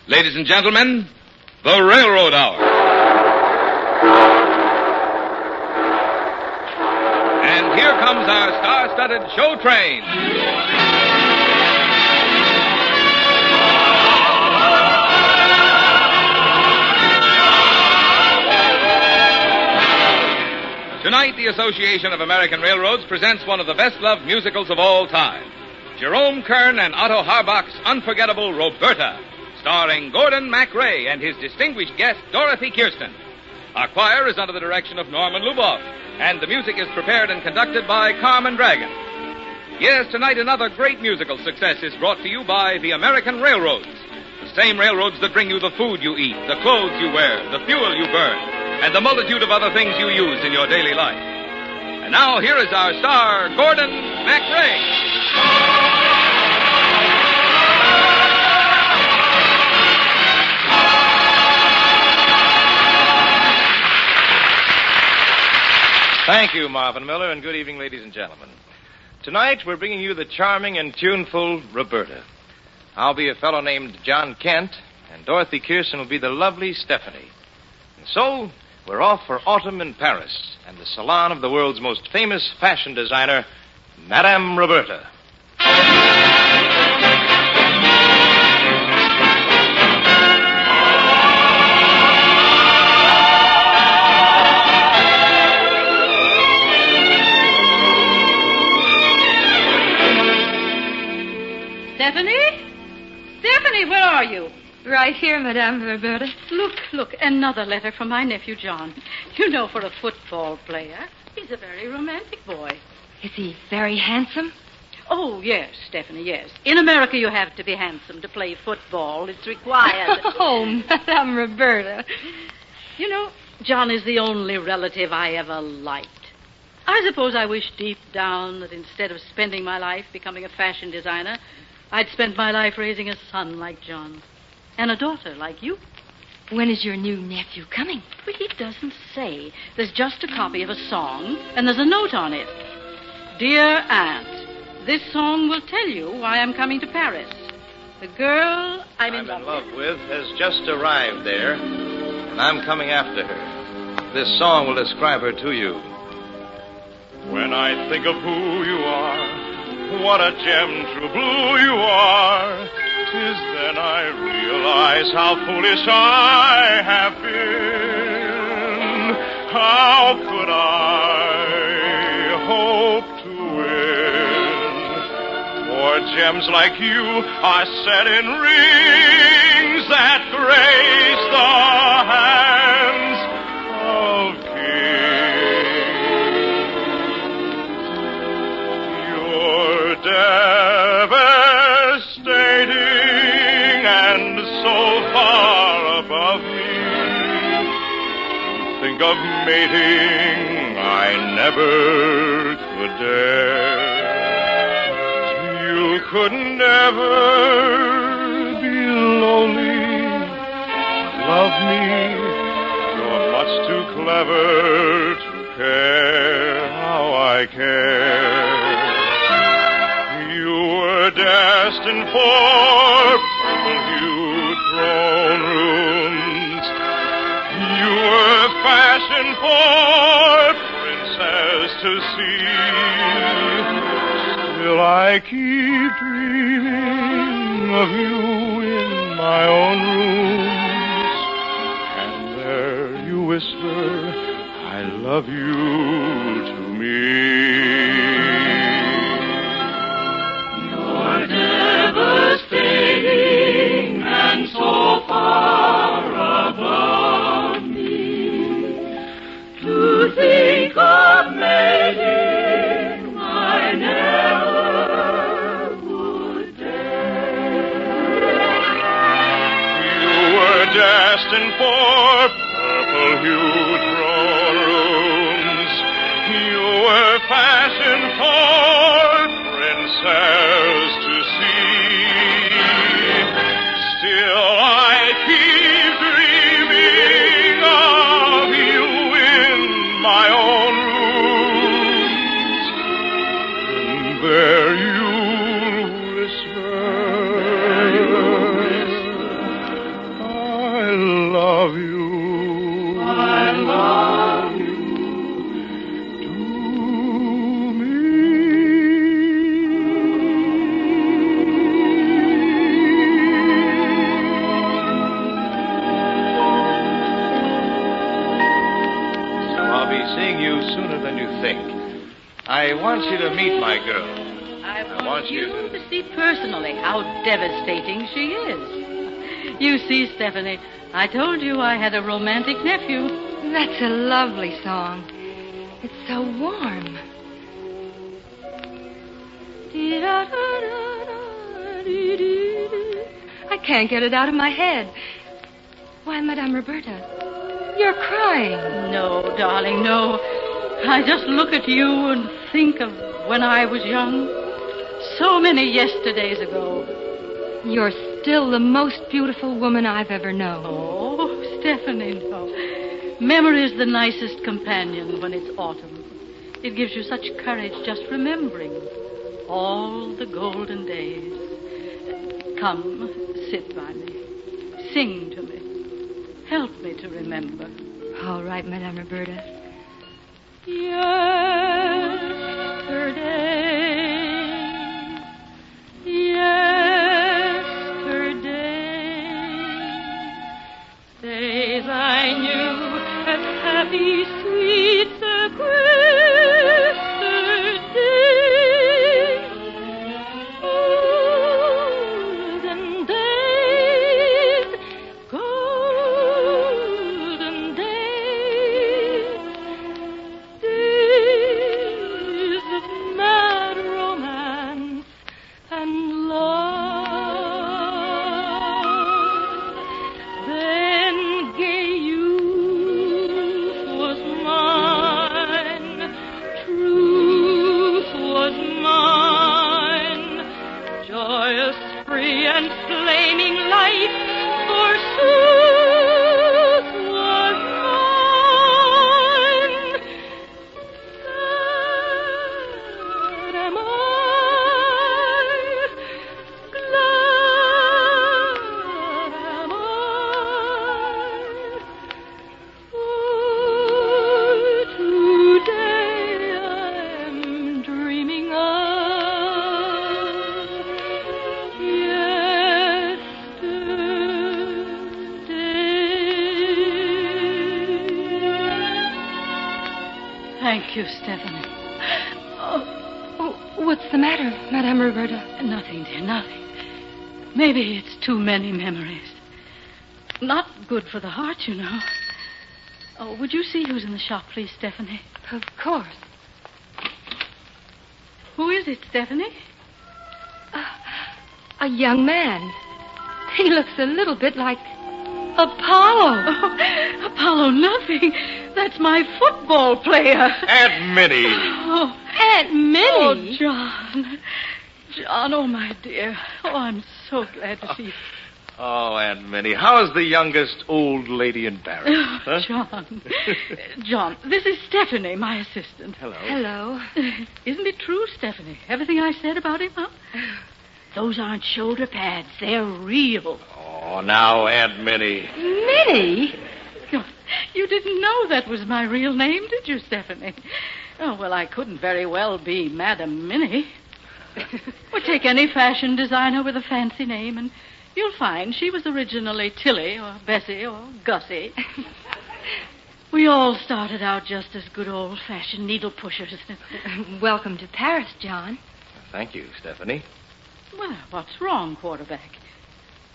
Ladies and gentlemen, the Railroad Hour. And here comes our star-studded show train. Tonight, the Association of American Railroads presents one of the best-loved musicals of all time. Jerome Kern and Otto Harbach's unforgettable Roberta, starring Gordon MacRae and his distinguished guest, Dorothy Kirsten. Our choir is under the direction of Norman Luboff, and the music is prepared and conducted by Carmen Dragon. Yes, tonight another great musical success is brought to you by the American Railroads. The same railroads that bring you the food you eat, the clothes you wear, the fuel you burn, and the multitude of other things you use in your daily life. And now, here is our star, Gordon MacRae. Thank you, Marvin Miller, and good evening, ladies and gentlemen. Tonight, we're bringing you the charming and tuneful Roberta. I'll be a fellow named John Kent, and Dorothy Kirsten will be the lovely Stephanie. And so, we're off for autumn in Paris and the salon of the world's most famous fashion designer, Madame Roberta. Stephanie, where are you? Right here, Madame Roberta. Look, another letter from my nephew, John. You know, for a football player, he's a very romantic boy. Is he very handsome? Oh, yes, Stephanie, yes. In America, you have to be handsome to play football. It's required. Oh, Madame Roberta. You know, John is the only relative I ever liked. I suppose I wish deep down that instead of spending my life becoming a fashion designer, I'd spent my life raising a son like John and a daughter like you. When is your new nephew coming? Well, he doesn't say. There's just a copy of a song, and there's a note on it. Dear Aunt, this song will tell you why I'm coming to Paris. The girl I'm in love with has just arrived there, and I'm coming after her. This song will describe her to you. When I think of who you are, what a gem true blue you are, 'tis then I realize how foolish I have been. How could I hope to win? For gems like you are set in rings that grace the hands of devastating and so far above me. To think of mating, I never could dare. You could never be lonely. Love me. You're much too clever to care how I care. Destined for purple-hued throne rooms. You were fashioned for princess to see. Still I keep dreaming of you in my own rooms. And there you whisper, I love you to me. Devastating and so far above me. To think of mating, I never would dare. You were destined for purple-hued throne rooms. You were fashioned for princess to see. Still I keep dreaming of you in my own rooms. And there you whisper, seeing you sooner than you think. I want you to meet my girl. I want you to see personally how devastating she is. You see, Stephanie, I told you I had a romantic nephew. That's a lovely song. It's so warm. I can't get it out of my head. Why, Madame Roberta, you're crying. No, darling, no. I just look at you and think of when I was young. So many yesterdays ago. You're still the most beautiful woman I've ever known. Oh, Stephanie, no. Memory is the nicest companion when it's autumn. It gives you such courage just remembering all the golden days. Come, sit by me. Sing to me. Help me to remember. All right, Madame Roberta. Days I knew as happy, sweet sequestered days. Golden days, golden days. Days of mad romance and love. And flaming light, forsooth, was mine. Sad am I, glad am I. For today I'm dreaming of Thank you, Stephanie. Oh, what's the matter, Madame Roberta? Nothing, dear, nothing. Maybe it's too many memories. Not good for the heart, you know. Oh, would you see who's in the shop, please, Stephanie? Of course. Who is it, Stephanie? A young man. He looks a little bit like Apollo. Oh, Apollo, nothing. That's my football player. Aunt Minnie. Oh, Aunt Minnie? Oh, John. John, oh, my dear. Oh, I'm so glad to see you. Oh, Aunt Minnie, how's the youngest old lady in Barry? Oh, John. John, this is Stephanie, my assistant. Hello. Hello. Isn't it true, Stephanie? Everything I said about him, huh? Those aren't shoulder pads. They're real. Oh, now, Aunt Minnie. Minnie? You didn't know that was my real name, did you, Stephanie? Oh, well, I couldn't very well be Madame Minnie. Well, take any fashion designer with a fancy name, and you'll find she was originally Tilly or Bessie or Gussie. We all started out just as good old-fashioned needle pushers. Welcome to Paris, John. Thank you, Stephanie. Well, what's wrong, quarterback?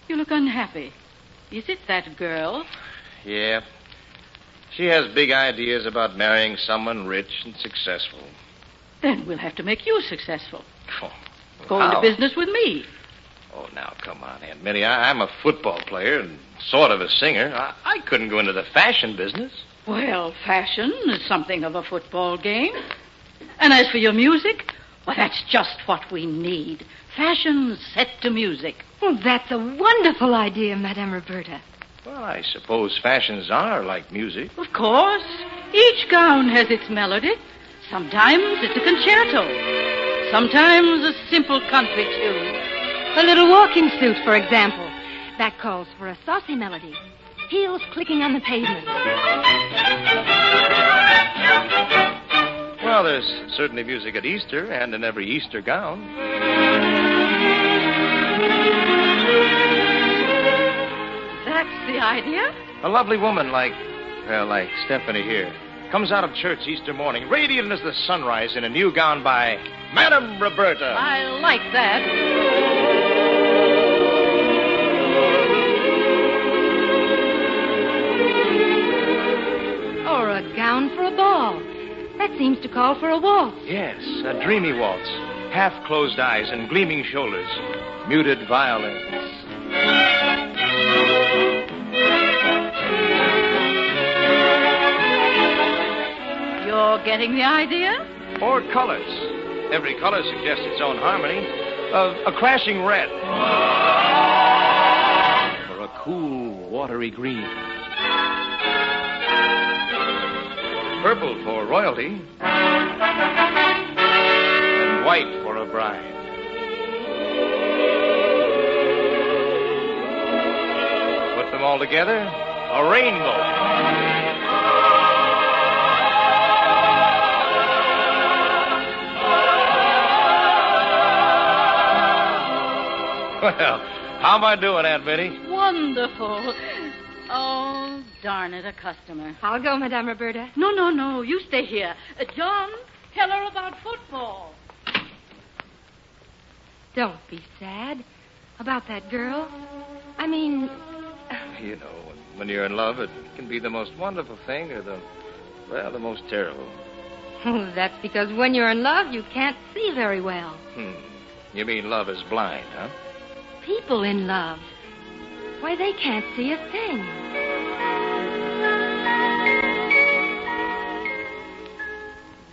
You look unhappy. Is it that girl? Yeah. She has big ideas about marrying someone rich and successful. Then we'll have to make you successful. Oh, Go how? into business with me. Oh, now, come on, Aunt Minnie. I'm a football player and sort of a singer. I couldn't go into the fashion business. Well, fashion is something of a football game. And as for your music, well, that's just what we need. Fashion set to music. Well, that's a wonderful idea, Madame Roberta. Well, I suppose fashions are like music. Of course. Each gown has its melody. Sometimes it's a concerto. Sometimes a simple country tune. A little walking suit, for example. That calls for a saucy melody. Heels clicking on the pavement. Well, there's certainly music at Easter and in every Easter gown. That's the idea? A lovely woman like Stephanie here comes out of church Easter morning, radiant as the sunrise in a new gown by Madame Roberta. I like that. Or a gown for a ball. That seems to call for a waltz. Yes, a dreamy waltz. Half-closed eyes and gleaming shoulders. Muted violins. You're getting the idea? Or colors. Every color suggests its own harmony. A crashing red. Or a cool, watery green. Purple for royalty. And white for a bride. Put them all together, a rainbow. Well, how am I doing, Aunt Minnie? Wonderful. Oh, darn it, a customer. I'll go, Madame Roberta. No. You stay here. John, tell her about football. Don't be sad about that girl. I mean... You know, when you're in love, it can be the most wonderful thing or the most terrible. Oh, that's because when you're in love, you can't see very well. You mean love is blind, huh? People in love. Why, they can't see a thing.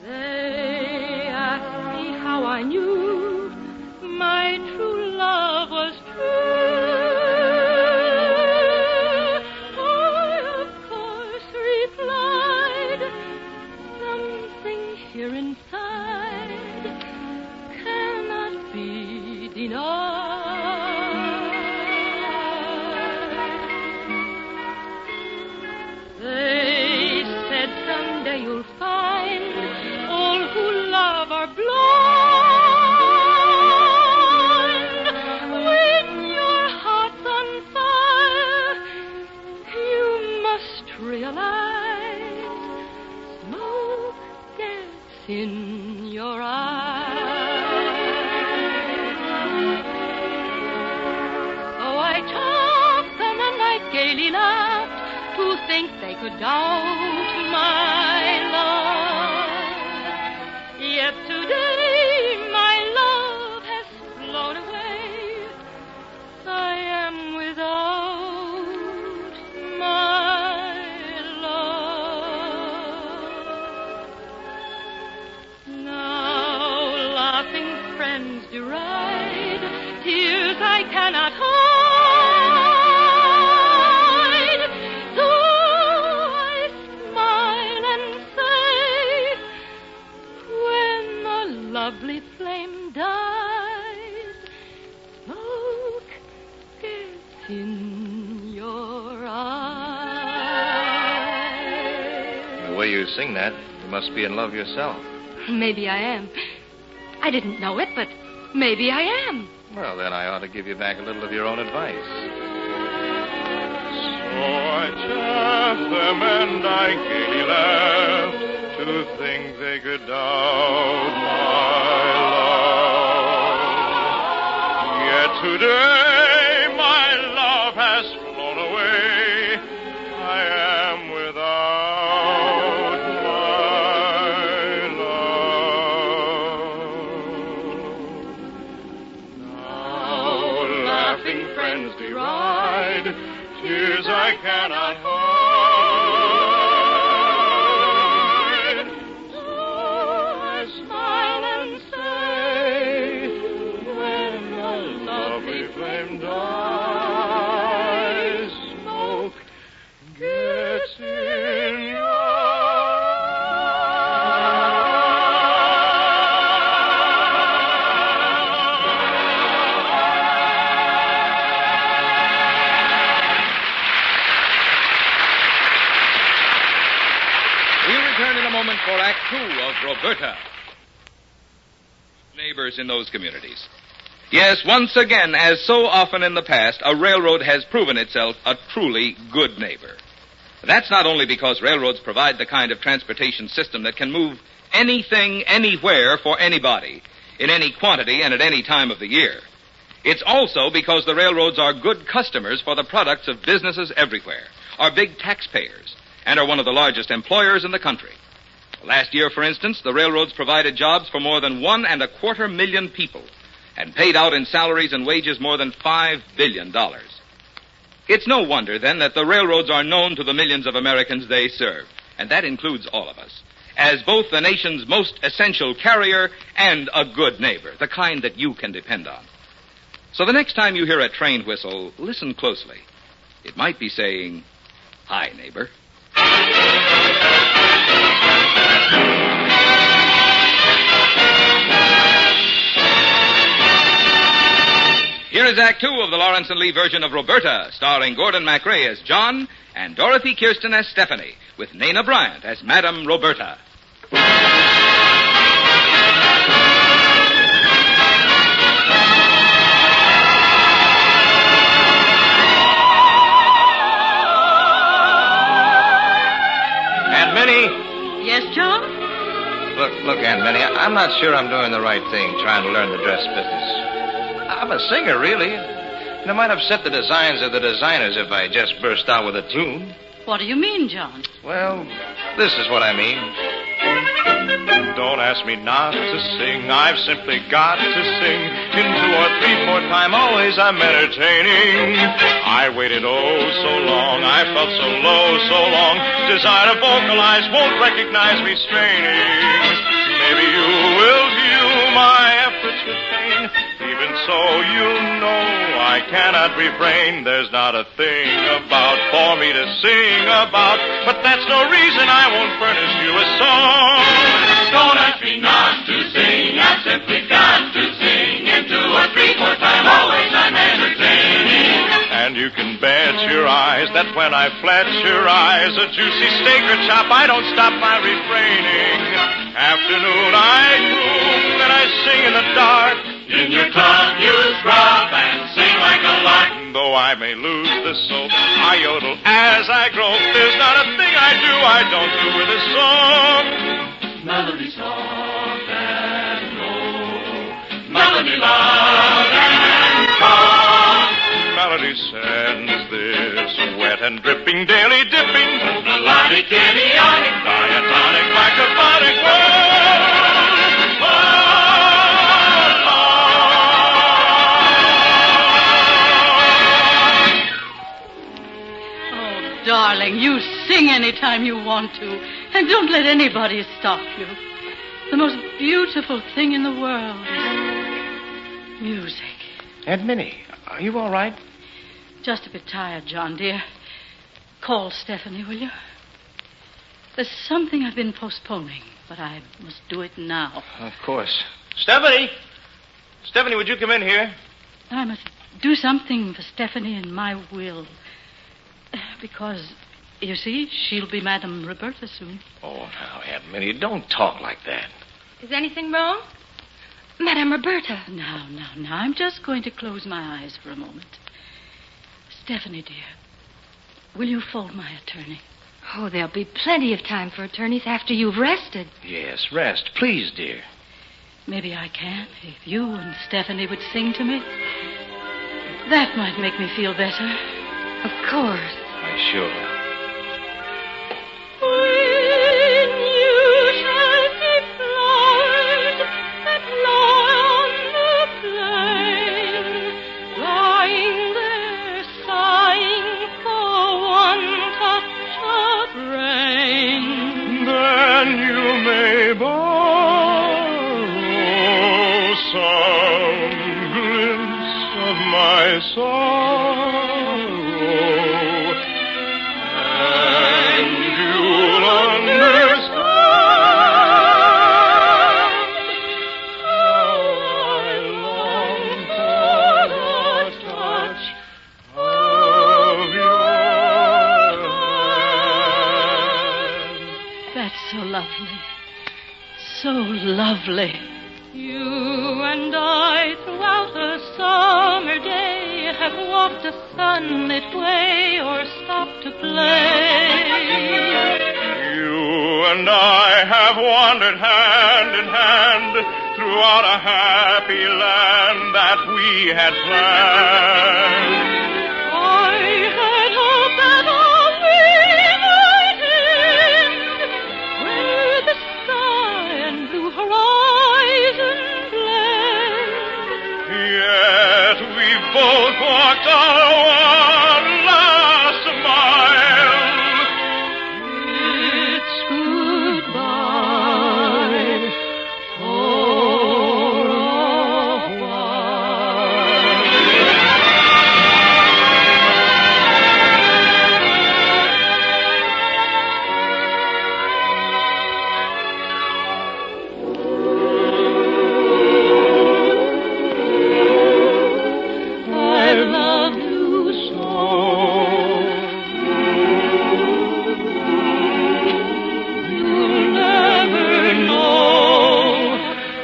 They asked me how I knew my true love was true. I, of course, replied, something here inside cannot be denied. They said someday you'll find all who love are blind. When your heart's on fire, you must realize smoke gets in your eyes. So I talked them and I gaily laughed to think they could doubt my love. Yet today my love has flown away. I am without my love. Now laughing friends deride tears I cannot hide. Lovely flame dies, smoke gets in your eyes. The way you sing that, you must be in love yourself. Maybe I am. I didn't know it, but maybe I am. Well, then I ought to give you back a little of your own advice. So I chaffed them and I gaily laughed to think they could doubt my love. Yet today my love has flown away. I am without my love. Now laughing friends deride tears I cannot hide. For Act Two of Roberta. Neighbors in those communities. Yes, once again, as so often in the past, a railroad has proven itself a truly good neighbor. That's not only because railroads provide the kind of transportation system that can move anything, anywhere, for anybody, in any quantity and at any time of the year. It's also because the railroads are good customers for the products of businesses everywhere, are big taxpayers, and are one of the largest employers in the country. Last year, for instance, the railroads provided jobs for more than 1.25 million people and paid out in salaries and wages more than $5 billion. It's no wonder, then, that the railroads are known to the millions of Americans they serve, and that includes all of us, as both the nation's most essential carrier and a good neighbor, the kind that you can depend on. So the next time you hear a train whistle, listen closely. It might be saying, "Hi, neighbor." Here is Act Two of the Lawrence and Lee version of Roberta, starring Gordon MacRae as John and Dorothy Kirsten as Stephanie, with Nana Bryant as Madame Roberta. Aunt Minnie? Yes, John? Look, Aunt Minnie, I'm not sure I'm doing the right thing trying to learn the dress business. I'm a singer, really. And it might upset the designs of the designers if I just burst out with a tune. What do you mean, John? Well, this is what I mean. Don't ask me not to sing. I've simply got to sing. In 2 or 3, 4 time, always I'm entertaining. I waited so long. I felt so low, so long. Desire to vocalize, won't recognize me straining. Maybe you will view my efforts with pain. Even so, you know I cannot refrain. There's not a thing about for me to sing about, but that's no reason I won't furnish you a song. Don't ask me not to sing. I've simply got to sing. In 2 or 3, 4 time, always I'm entertaining. And you can bet your eyes that when I fletch your eyes, a juicy steak or chop, I don't stop my refraining. Afternoon I croon, then I sing in the dark. In your club you scrub and sing like a lark. Though I may lose the soap, I yodel as I grope. There's not a thing I don't do with a song. Melody soft and low, melody loud and strong. Melody sends this wet and dripping, daily dipping, melodic, idiotic, diatonic, microphonic world. Darling, you sing any time you want to, and don't let anybody stop you. The most beautiful thing in the world is music. Aunt Minnie, are you all right? Just a bit tired, John, dear. Call Stephanie, will you? There's something I've been postponing, but I must do it now. Of course. Stephanie! Stephanie, would you come in here? I must do something for Stephanie in my will. Because, you see, she'll be Madame Roberta soon. Oh, now, Aunt Minnie, don't talk like that. Is anything wrong? Madame Roberta. Now. I'm just going to close my eyes for a moment. Stephanie, dear, will you fold my attorney? Oh, there'll be plenty of time for attorneys after you've rested. Yes, rest. Please, dear. Maybe I can, if you and Stephanie would sing to me. That might make me feel better. Of course. Why, sure. When you shall see flowers that lie on the plain, lying there sighing for one touch of rain, Then you may borrow some glimpse of my sorrow. So lovely. You and I throughout a summer day have walked a sunlit way or stop to play. You and I have wandered hand in hand throughout a happy land that we had planned. I had hoped that all we might end, where the sky and blue horizon blend. Yet we both walked on one last mile. It's goodbye for a while. I love you so. You'll never know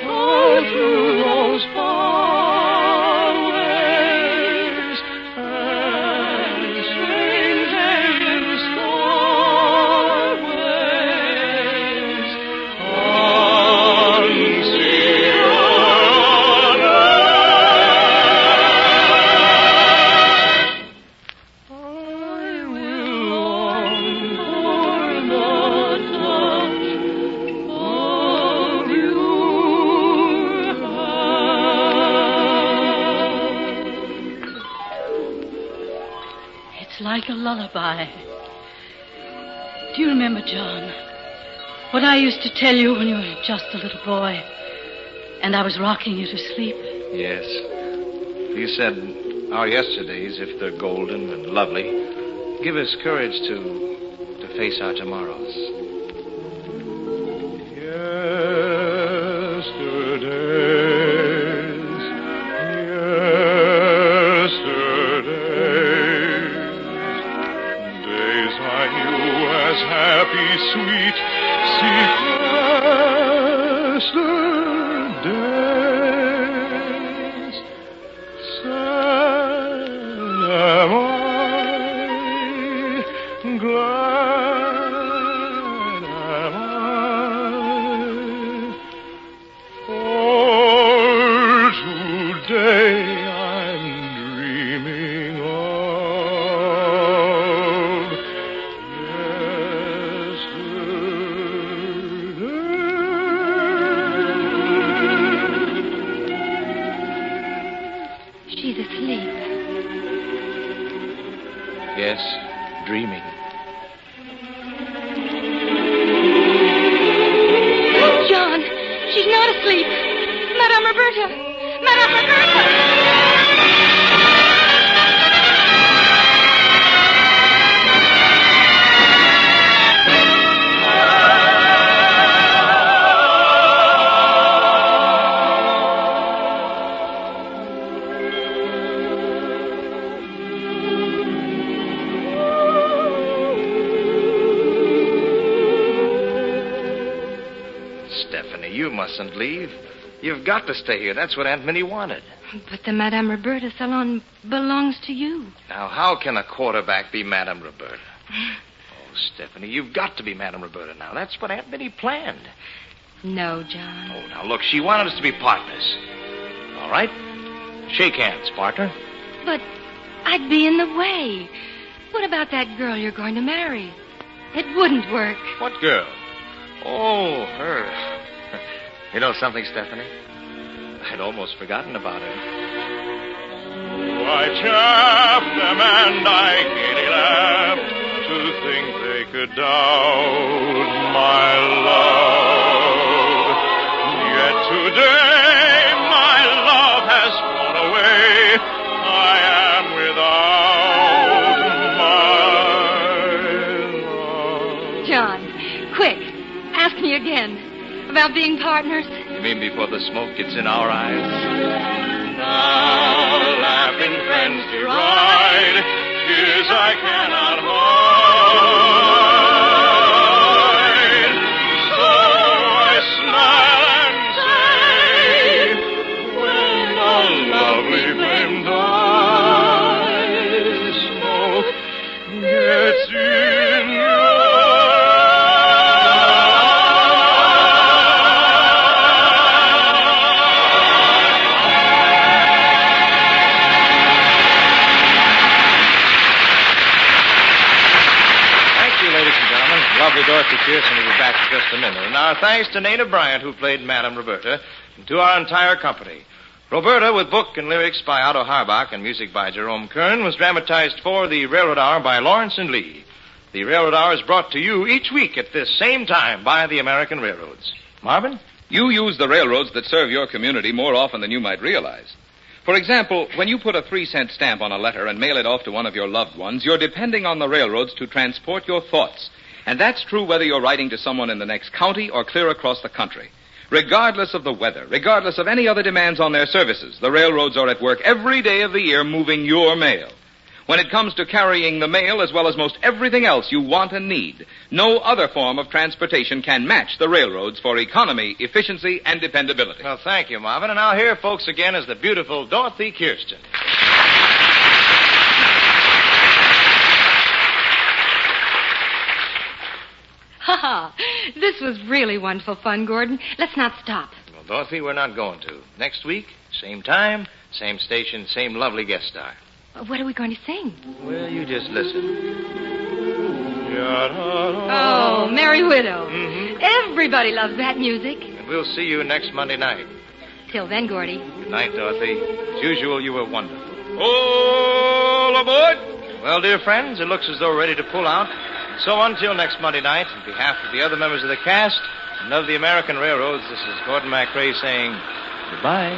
all through those far ways and strange and starways, unseen on earth. I will long for the touch of your hand. It's like a lullaby. Do you remember, John, what I used to tell you when you were just a little boy and I was rocking you to sleep? Yes. You said our yesterdays, if they're golden and lovely, give us courage to face our tomorrows. Days I knew as happy, sweet, sequestered days. Sad am I, glad am I, for today I'm dreaming of yesterday. She's asleep. Yes, dreaming. John, she's not asleep. Madame Roberta! Madame Roberta! Stephanie, you mustn't leave. You've got to stay here. That's what Aunt Minnie wanted. But the Madame Roberta salon belongs to you. Now, how can a quarterback be Madame Roberta? Oh, Stephanie, you've got to be Madame Roberta now. That's what Aunt Minnie planned. No, John. Oh, now, look, she wanted us to be partners. All right? Shake hands, partner. But I'd be in the way. What about that girl you're going to marry? It wouldn't work. What girl? Oh, her. You know something, Stephanie? I'd almost forgotten about her. I chaffed them and I gaily laughed to think they could doubt my love. Yet today my love has flown away. I am without my love. John, quick, ask me again about being partners. You mean before the smoke gets in our eyes? Now laughing friends deride, tears I cannot hide. So I smile and say, when a lovely flame dies, Dorothy Pearson will be back in just a minute. And our thanks to Nana Bryant, who played Madame Roberta, and to our entire company. Roberta, with book and lyrics by Otto Harbach and music by Jerome Kern, was dramatized for the Railroad Hour by Lawrence and Lee. The Railroad Hour is brought to you each week at this same time by the American Railroads. Marvin? You use the railroads that serve your community more often than you might realize. For example, when you put a 3-cent stamp on a letter and mail it off to one of your loved ones, you're depending on the railroads to transport your thoughts. And that's true whether you're writing to someone in the next county or clear across the country. Regardless of the weather, regardless of any other demands on their services, the railroads are at work every day of the year moving your mail. When it comes to carrying the mail as well as most everything else you want and need, no other form of transportation can match the railroads for economy, efficiency, and dependability. Well, thank you, Marvin. And now here, folks, again is the beautiful Dorothy Kirsten. Ha ha. This was really wonderful fun, Gordon. Let's not stop. Well, Dorothy, we're not going to. Next week, same time, same station, same lovely guest star. What are we going to sing? Well, you just listen. Oh, Merry Widow. Mm-hmm. Everybody loves that music. And we'll see you next Monday night. Till then, Gordy. Good night, Dorothy. As usual, you were wonderful. All aboard! Well, dear friends, it looks as though we're ready to pull out. So until next Monday night, on behalf of the other members of the cast and of the American Railroads, this is Gordon MacRae saying goodbye.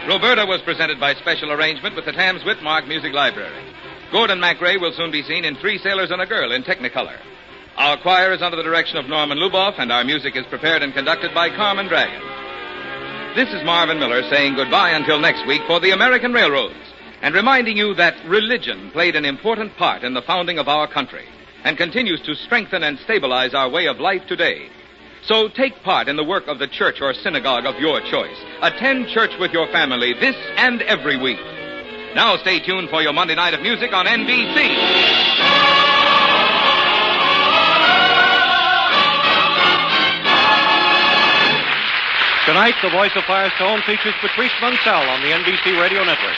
Roberta was presented by special arrangement with the Tams Whitmark Music Library. Gordon MacRae will soon be seen in Three Sailors and a Girl in Technicolor. Our choir is under the direction of Norman Luboff, and our music is prepared and conducted by Carmen Dragon. This is Marvin Miller saying goodbye until next week for the American Railroads, and reminding you that religion played an important part in the founding of our country and continues to strengthen and stabilize our way of life today. So take part in the work of the church or synagogue of your choice. Attend church with your family this and every week. Now stay tuned for your Monday night of music on NBC. Tonight, the Voice of Firestone features Patrice Munsell on the NBC Radio Network.